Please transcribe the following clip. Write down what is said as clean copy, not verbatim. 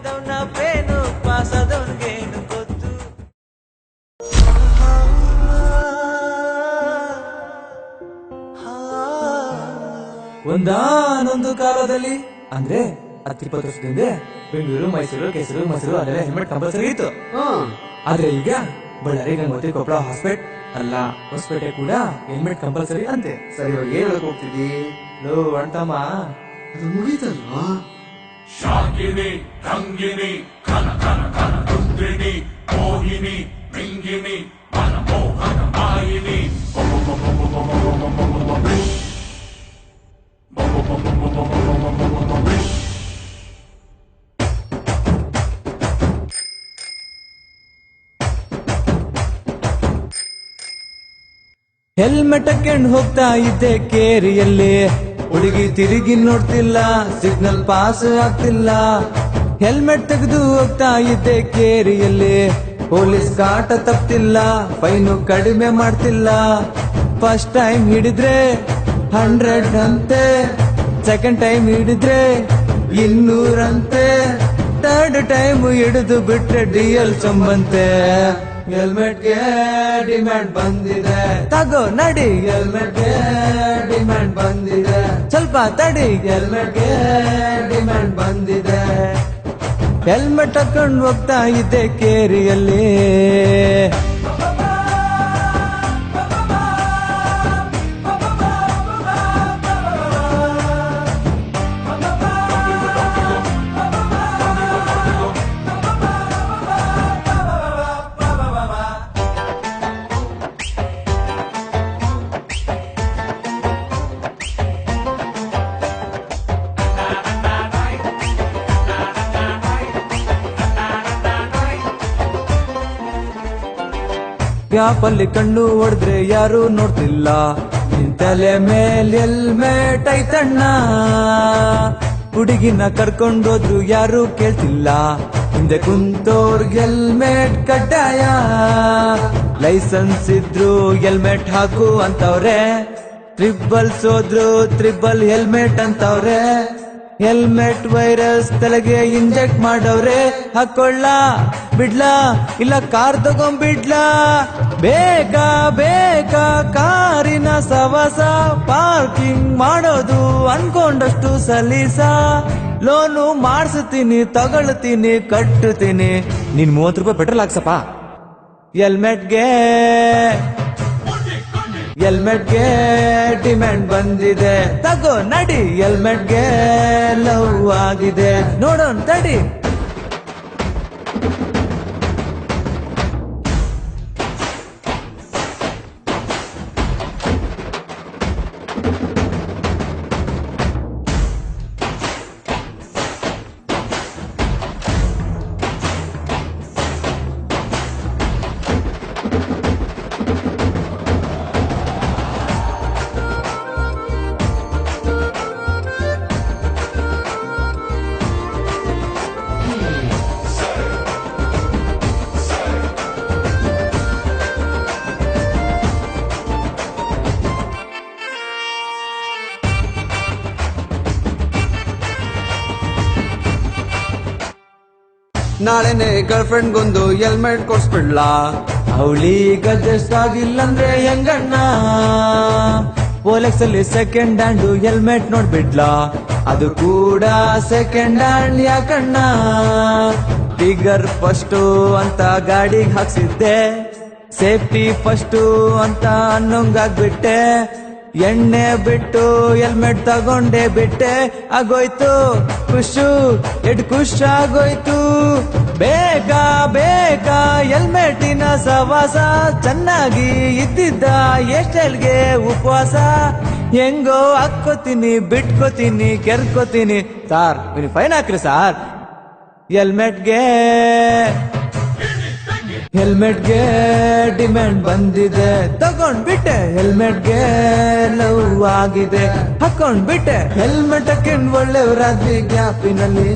ಆದವನ pain pass ಆದವನ್ಗೇನು ಗೊತ್ತು. ಒಂದಾನೊಂದು ಕಾಲದಲ್ಲಿ ಅಂದ್ರೆ 10-20 ವರ್ಷದಿಂದ ಬೆಂಗಳೂರು, ಮೈಸೂರು, ಕೇಸೂರು, ಮೈಸೂರು ಅಲ್ಲೆಲ್ಲ ಹೆಲ್ಮೆಟ್ ಕಂಪಲ್ಸರಿ ಇತ್ತು. ಆದ್ರೆ ಈಗ ಬಳ್ಳಾರಿ, ಗಂಗೋತ್ರಿ, ಕೊಪ್ಪಳ, ಹೊಸಪೇಟೆ ಕೂಡ ಹೆಲ್ಮೆಟ್ ಕಂಪಲ್ಸರಿ ಅಂತೆ. ಸರಿ, ಇವಾಗ ಏನ್ ಹೇಳಕ್ ಹೋಗ್ತಿದ್ದಿ? ಲೋ ಅಣ್ತಮ್ಮ, ಅದು ಮುಗೀತಲ್ವಾ? ಶಾಕಿನಿ, ರಂಗಿನಿ, ಕನ ಕನ ಕನ ರುದ್ರಿಣಿ, ಮೋಹಿನಿ, ಮಿಂಗಿನಿ, ಮನಮೋಹನ ಮಾಯಿನಿ, ಹೆಲ್ಮೆಟ್ ಹಾಕೊಂಡು ಹೋಗ್ತಾ ಇದ್ದೆ ಕೇರಿಯಲ್ಲಿ, ಹುಡುಗಿ ತಿರುಗಿ ನೋಡ್ತಿಲ್ಲ, ಸಿಗ್ನಲ್ ಪಾಸ್ ಆಗ್ತಿಲ್ಲ. ಹೆಲ್ಮೆಟ್ ತೆಗೆದು ಹೋಗ್ತಾ ಇದ್ದೆ ಕೇರಿಯಲ್ಲಿ, ಪೊಲೀಸ್ ಕಾಟ ತಪ್ತಿಲ್ಲ, ಫೈನು ಕಡಿಮೆ ಮಾಡ್ತಿಲ್ಲ. ಫಸ್ಟ್ ಟೈಮ್ ಹಿಡಿದ್ರೆ 100 ಅಂತೆ, ಸೆಕೆಂಡ್ ಟೈಮ್ ಹಿಡಿದ್ರೆ 200 ಅಂತೆ, ಥರ್ಡ್ ಟೈಮ್ ಹಿಡಿದು ಬಿಟ್ರೆ DL ಸಂಬಂತೆ. ಹೆಲ್ಮೆಟ್ಗೆ ಡಿಮ್ಯಾಂಡ್ ಬಂದಿದೆ, ತಗೋ ನಡಿ. ಹೆಲ್ಮೆಟ್ಗೆ ಡಿಮ್ಯಾಂಡ್ ಬಂದಿದೆ, ಸ್ವಲ್ಪ ತಡಿ. ಹೆಲ್ಮೆಟ್ಗೆ ಡಿಮ್ಯಾಂಡ್ ಬಂದಿದೆ. ಹೆಲ್ಮೆಟ್ ಹಾಕೊಂಡು ಹೋಗ್ತಾ ಇದ್ದೆ ಕೇರಿಯಲ್ಲಿ. ಗ್ಯಾಪಲ್ಲಿ ಕಣ್ಣು ಹೊಡೆದ್ರೆ ಯಾರು ನೋಡ್ತಿಲ್ಲ, ನಿನ್ ತಲೆ ಮೇಲೆ ಹೆಲ್ಮೆಟ್ ಐತಣ್ಣ. ಹುಡುಗಿನ ಕರ್ಕೊಂಡೋದ್ರು ಯಾರು ಕೇಳ್ತಿಲ್ಲ, ಹಿಂದೆ ಕುಂತೋರ್ಗೆ ಹೆಲ್ಮೆಟ್ ಕಡ್ಡಾಯ. ಲೈಸೆನ್ಸ್ ಇದ್ರು ಹೆಲ್ಮೆಟ್ ಹಾಕು ಅಂತವ್ರೆ, ಟ್ರಿಬಲ್ಸ್ ಹೋದ್ರು ಟ್ರಿಬಲ್ ಹೆಲ್ಮೆಟ್ ಅಂತವ್ರೆ. ಹೆಲ್ಮೆಟ್ ವೈರಸ್ ತಲೆಗೆ ಇಂಜೆಕ್ಟ್ ಮಾಡವ್ರೆ, ಹಾಕೊಳ್ಳ ಬಿಡ್ಲಾ ಇಲ್ಲ ಕಾರ್ ತಗೊಂಡ್ಬಿಡ್ಲಾ? ಬೇಕಾ ಕಾರಿನ ಸವಸ, ಪಾರ್ಕಿಂಗ್ ಮಾಡೋದು ಅನ್ಕೊಂಡಷ್ಟು ಸಲೀಸ. ಲೋನು ಮಾಡಿಸ್ತೀನಿ, ತಗೊಳ್ತೀನಿ, ಕಟ್ಟುತ್ತೀನಿ, ನೀನ್ 30 ರೂಪಾಯಿ ಪೆಟ್ರೋಲ್ ಹಾಕ್ಸಪ್ಪ. ಹೆಲ್ಮೆಟ್ಗೆ ಡಿಮ್ಯಾಂಡ್ ಬಂದಿದೆ, ತಗೋ ನಡಿ. ಹೆಲ್ಮೆಟ್ಗೆ ಲವ್ ಆಗಿದೆ, ನೋಡೋಣ ತಡಿ. ನಾಳೆನೆ ಗರ್ಲ್ ಫ್ರೆಂಡ್ಗೊಂದು ಹೆಲ್ಮೆಟ್ ಕೊಡ್ಸ್ಬಿಡ್ಲಾ? ಅವಳೀಗ ಅಡ್ಜಸ್ಟ್ ಆಗಿಲ್ಲಂದ್ರೆ ಹೆಂಗಣ್ಣ? ಓಲೆಕ್ಸ್ ಅಲ್ಲಿ ಸೆಕೆಂಡ್ ಹ್ಯಾಂಡ್ ಹೆಲ್ಮೆಟ್ ನೋಡ್ಬಿಡ್ಲಾ? ಅದು ಕೂಡ ಸೆಕೆಂಡ್ ಹ್ಯಾಂಡ್ ಯಾಕಣ್ಣ? ಫಿಗರ್ ಫಸ್ಟ್ ಅಂತ ಗಾಡಿಗೆ ಹಾಕ್ಸಿದ್ದೆ, ಸೇಫ್ಟಿ ಫಸ್ಟ್ ಅಂತ ಅನ್ನೋಂಗಾಗ್ಬಿಟ್ಟೆ. ಎಣ್ಣೆ ಬಿಟ್ಟು ಹೆಲ್ಮೆಟ್ ತಗೊಂಡೇ ಬಿಟ್ಟೆ, ಆಗೋಯ್ತು ಖುಷ್ ಆಗೋಯ್ತು. ಬೇಕಾ ಹೆಲ್ಮೆಟಿನ ಸವಾಸ, ಚೆನ್ನಾಗಿ ಇದ್ದಿದ್ದ ಎಷ್ಟೆಲ್ಗೆ ಉಪವಾಸ. ಹೆಂಗೋ ಹಾಕ್ಕೋತೀನಿ, ಬಿಟ್ಕೋತೀನಿ, ಕೆರ್ಕೋತೀನಿ. ಸಾರ್ ನೀವು ಫೈನ್ ಹಾಕ್ರಿ ಸಾರ್. ಹೆಲ್ಮೆಟ್ಗೆ ಡಿಮ್ಯಾಂಡ್ ಬಂದಿದೆ, ತಗೊಂಡ್ಬಿಟ್ಟೆ. ಹೆಲ್ಮೆಟ್ಗೆ ಲವ್ ಆಗಿದೆ, ಹಾಕೊಂಡ್ಬಿಟ್ಟೆ. ಹೆಲ್ಮೆಟ್ ಹಾಕೊಂಡ್ ಒಳ್ಳೆಯವರಾದ್ವಿ ಗ್ಯಾಪಿನಲ್ಲಿ.